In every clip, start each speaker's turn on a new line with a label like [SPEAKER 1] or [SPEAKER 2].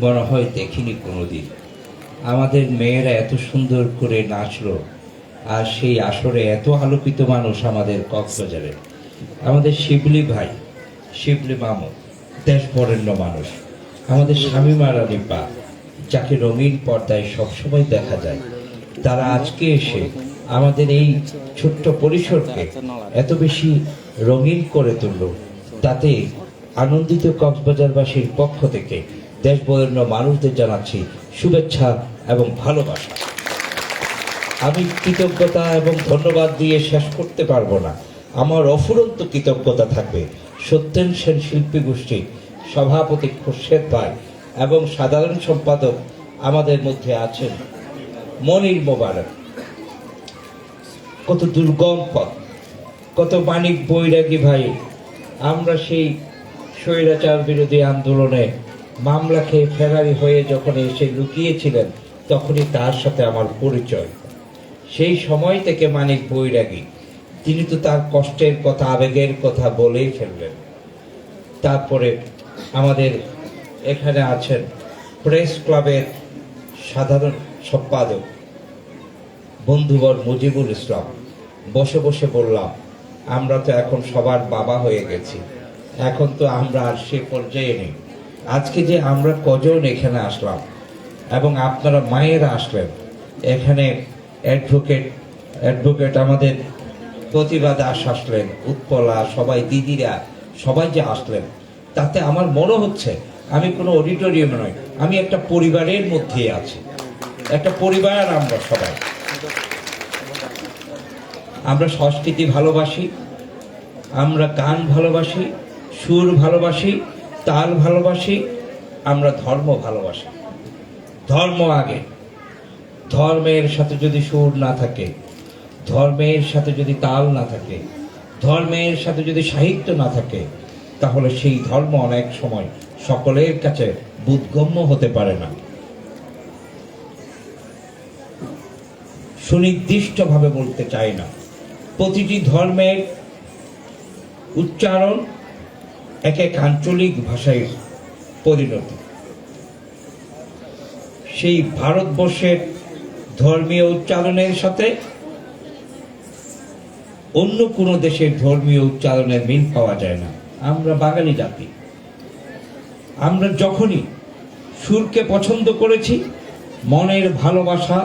[SPEAKER 1] মনে হয় দেখিনি কোনোদিন। আমাদের মেয়েরা এত সুন্দর করে নাচলো, আর সেই আসরে এত আলোকিত মানুষ আমাদের কক্সবাজারে। আমাদের শিবলি ভাই, শিবলি মামু দেশ বরেণ্য মানুষ। আমাদের শামীমা রানী পা, যাকে রঙিন পর্দায় সবসময় দেখা যায়, তারা আজকে এসে আমাদের এই ছোট্ট পরিসরকে এত বেশি রঙিন করে তুলল। তাতে আনন্দিত কক্সবাজারবাসীর পক্ষ থেকে দেশ বরেণ্য মানুষদের জানাচ্ছি শুভেচ্ছা এবং ভালোবাসা। আমি কৃতজ্ঞতা এবং ধন্যবাদ দিয়ে শেষ করতে পারবো না। আমার অফুরন্ত কৃতজ্ঞতা থাকবে সত্যেন সেন শিল্পী গোষ্ঠী সভাপতি খুরশেদ ভাই এবং সাধারণ সম্পাদক আমাদের মধ্যে আছেন মনির মোবারক। কত দুর্গম পথ, কত মানিক বৈরাগী ভাই। আমরা সেই স্বৈরাচার বিরোধী আন্দোলনে মামলা খেয়ে ফেরারি হয়ে যখন এসে লুকিয়েছিলেন, তখনই তার সাথে আমার পরিচয়। সেই সময় থেকে মানিক বৈরাগী, তিনি তো তার কষ্টের কথা, আবেগের কথা বলেই ফেললেন। তারপরে আমাদের এখানে আছেন প্রেস ক্লাবের সাধারণ সম্পাদক বন্ধুবর মুজিবুল ইসলাম। বসে বসে বললাম, আমরা তো এখন সবার বাবা হয়ে গেছি, এখন তো আমরা আর সে পর্যায়ে নেই। আজকে যে আমরা কজন এখানে আসলাম এবং আপনারা মায়েরা আসলেন, এখানে অ্যাডভোকেট আমাদের প্রতিভা দাস আসলেন, উৎপলা, সবাই দিদিরা সবাই যে আসলেন, তাতে আমার মনে হচ্ছে আমি কোনো অডিটোরিয়ামে নয়, আমি একটা পরিবারের মধ্যে আছি। একটা পরিবার আমরা সবাই। আমরা সংস্কৃতি ভালোবাসি, আমরা গান ভালোবাসি, সুর ভালোবাসি, তাল ভালোবাসি, আমরা ধর্ম ভালোবাসি। ধর্ম আগে। ধর্মের সাথে যদি সুর না থাকে, ধর্মের সাথে যদি তাল না থাকে, ধর্মের সাথে যদি সাহিত্য না থাকে, তাহলে সেই ধর্ম অনেক সময় সকলের কাছে বোধগম্য হতে পারে না। সুনির্দিষ্টভাবে বলতে চাই না, প্রতিটি ধর্মের উচ্চারণ এক এক আঞ্চলিক ভাষায় পরিণত। সেই ভারতবর্ষের ধর্মীয় উচ্চারণের সাথে অন্য কোনো দেশের ধর্মীয় উচ্চারণের মিল পাওয়া যায় না। আমরা বাঙালি জাতি, আমরা যখনই সুরকে পছন্দ করেছি, মনের ভালোবাসা,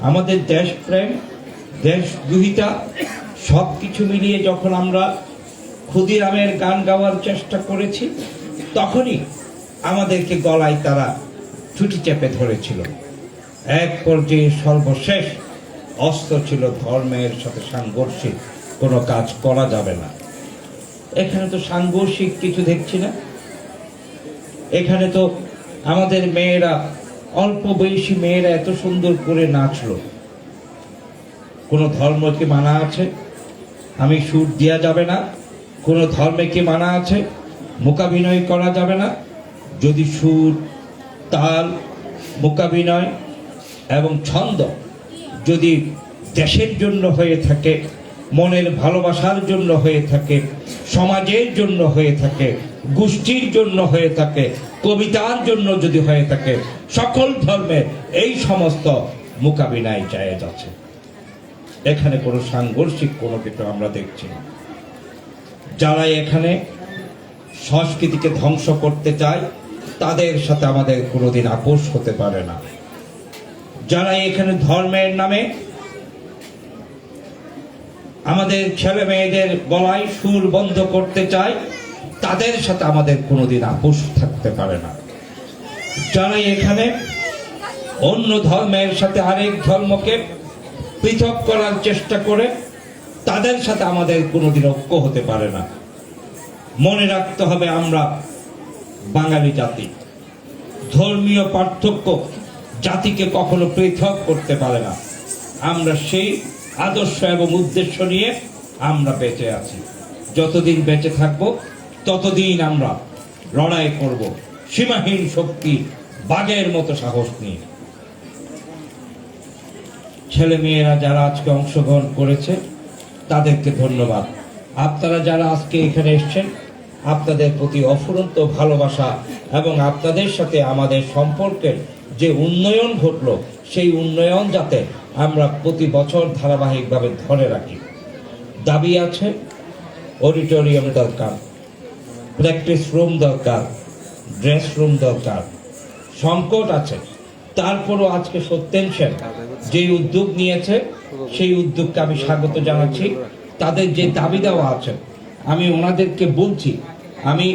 [SPEAKER 1] আমাদের দেশপ্রেম, দেশদ্রোহিতা সব কিছু মিলিয়ে যখন আমরা ক্ষুদিরামের গান গাওয়ার চেষ্টা করেছি, তখনই আমাদেরকে গলায় তারা ছুটি চেপে ধরেছিল। এক পর্যায়ে সর্বশেষ অস্ত্র ছিল ধর্মের সাথে সাংঘর্ষিক কোনো কাজ করা যাবে না। এখানে তো সাংঘর্ষিক কিছু দেখছি না। এখানে তো আমাদের মেয়েরা, অল্প বয়সী মেয়েরা এত সুন্দর করে নাচলো। কোনো ধর্ম কি মানা আছে আমি সুর দেওয়া যাবে না? কোনো ধর্মে কি মানা আছে মূকাভিনয় করা যাবে না? যদি সুর, তাল, মূকাভিনয় এবং ছন্দ যদি দেশের জন্য হয়ে থাকে, মনের ভালোবাসার জন্য হয়ে থাকে, সমাজের জন্য হয়ে থাকে, গোষ্ঠীর জন্য হয়ে থাকে, কবিতার জন্য যদি হয়ে থাকে, সকল ধর্মে এই সমস্ত মূকাভিনয় জায়েজ আছে। এখানে কোনো সাংঘর্ষিক কোনো কিছু আমরা দেখছি না। যারা এখানে সংস্কৃতিকে ধ্বংস করতে চায়, তাদের সাথে আমাদের কোনোদিন আপোষ হতে পারে না। যারা এখানে ধর্মের নামে আমাদের ছেলে মেয়েদের গলায় সুর বন্ধ করতে চায়, তাদের সাথে আমাদের কোনোদিন আপোষ থাকতে পারে না। যারা এখানে অন্য ধর্মের সাথে আরেক ধর্মকে পৃথক করার চেষ্টা করে, তাদের সাথে আমাদের কোনোদিন ঐক্য হতে পারে না। মনে রাখতে হবে, আমরা বাঙালি জাতি। ধর্মীয় পার্থক্য জাতিকে কখনো পৃথক করতে পারে না। আমরা সেই আদর্শ এবং উদ্দেশ্য নিয়ে আমরা বেঁচে আছি। যতদিন বেঁচে থাকব, ততদিন আমরা লড়াই করব সীমাহীন শক্তি, বাঘের মতো সাহস নিয়ে। ছেলে মেয়েরা যারা আজকে অংশগ্রহণ করেছে, তাদেরকে ধন্যবাদ। আপনারা যারা আজকে এখানে এসেছেন, আপনাদের প্রতি অফুরন্ত ভালোবাসা এবং আপনাদের সাথে আমাদের সম্পর্কের যে উন্নয়ন ঘটলো সেই উন্নয়ন যাতে আমরা প্রতি বছর ধারাবাহিকভাবে ধরে রাখি। দাবি আছে অডিটোরিয়াম দরকার, প্র্যাকটিস রুম দরকার, ড্রেস রুম দরকার, সংকট আছে। তারপরও আজকে সত্যেন সেন যে উদ্যোগ নিয়েছে সেই উদ্যোগকে আমি স্বাগত জানাচ্ছি। তাদের যে দাবি দেওয়া আছে আমি ওনাদেরকে বলছি, আমি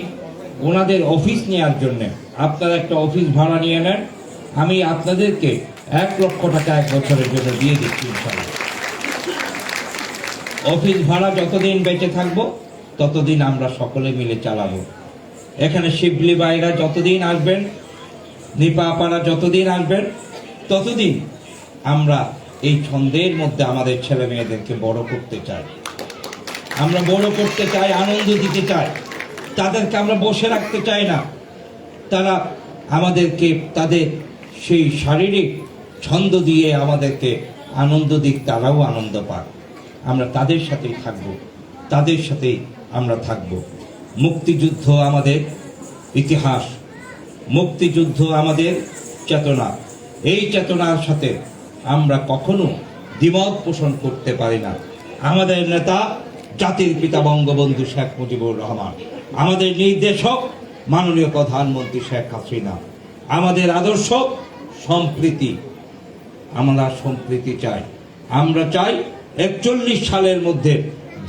[SPEAKER 1] ওনাদের অফিস নেওয়ার জন্য আপনারা একটা অফিস ভাড়া নিয়ে নেন, আমি আপনাদেরকে 1 লক্ষ টাকা 1 বছরের জন্য দিয়ে দিচ্ছি ইনশাআল্লাহ। অফিস ভাড়া যতদিন বেঁচে থাকবো ততদিন আমরা সকলে মিলে চালাবো। এখানে শিবলি ভাইরা যতদিন আসবেন, নিপা আপারা যতদিন আসবেন, ততদিন আমরা এই ছন্দের মধ্যে আমাদের ছেলে মেয়েদেরকে বড় করতে চাই। আমরা বড় করতে চাই, আনন্দ দিতে চাই, তাদেরকে আমরা বসে রাখতে চাই না। তারা আমাদেরকে তাদের সেই শারীরিক ছন্দ দিয়ে আমাদেরকে আনন্দ দিক, তারাও আনন্দ পাক। আমরা তাদের সাথেই থাকব, তাদের সাথেই আমরা থাকব। মুক্তিযুদ্ধ আমাদের ইতিহাস, মুক্তিযুদ্ধ আমাদের চেতনা। এই চেতনার সাথে আমরা কখনো দ্বিমত পোষণ করতে পারি না। আমাদের নেতা জাতির পিতা বঙ্গবন্ধু শেখ মুজিবুর রহমান, আমাদের নির্দেশক মাননীয় প্রধানমন্ত্রী শেখ হাসিনা। আমাদের আদর্শ সম্প্রীতি, আমরা সম্প্রীতি চাই। আমরা চাই 41 সালের মধ্যে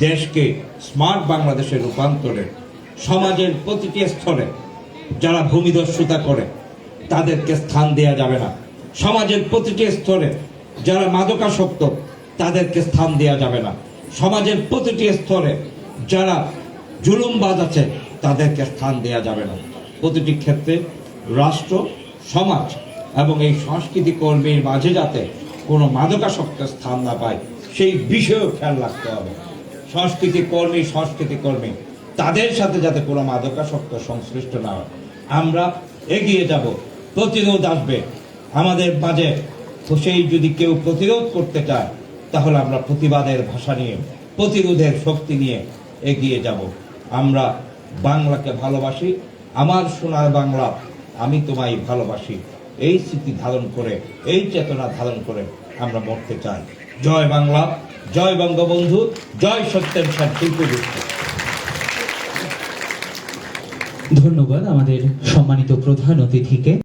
[SPEAKER 1] দেশকে স্মার্ট বাংলাদেশে রূপান্তরে, সমাজের প্রতিটি স্তরে যারা ভূমিদস্যুতা করে তাদেরকে স্থান দেওয়া যাবে না। সমাজের প্রতিটি স্তরে যারা মাদকাসক্ত তাদেরকে স্থান দেওয়া যাবে না। সমাজের প্রতিটি স্তরে যারা জুলুমবাজ আছে তাদেরকে স্থান দেওয়া যাবে না। প্রতিটি ক্ষেত্রে রাষ্ট্র, সমাজ এবং এই সংস্কৃতি কর্মীর মাঝে যাতে কোনো মাদকাসক্ত স্থান না পায় সেই বিষয়েও খেয়াল রাখতে হবে। সংস্কৃতি কর্মী তাদের সাথে যাতে কোনো মাদকাসক্ত সংশ্লিষ্ট না হয়। আমরা এগিয়ে যাব, প্রতিরোধ আসবে আমাদের মাঝে। তো সেই যদি কেউ প্রতিরোধ করতে চায় তাহলে আমরা প্রতিবাদের ভাষা নিয়ে, প্রতিরোধের শক্তি নিয়ে এগিয়ে যাব। আমরা বাংলাকে ভালোবাসি, আমার সোনার বাংলা, আমি তোমায় ভালোবাসি। এই স্মৃতি ধারণ করে, এই চেতনা ধারণ করে আমরা মরতে চাই। জয় বাংলা, জয় বঙ্গবন্ধু, জয় সত্যেন সেন শিল্পযুক্ত।
[SPEAKER 2] ধন্যবাদ আমাদের সম্মানিত প্রধান অতিথিকে।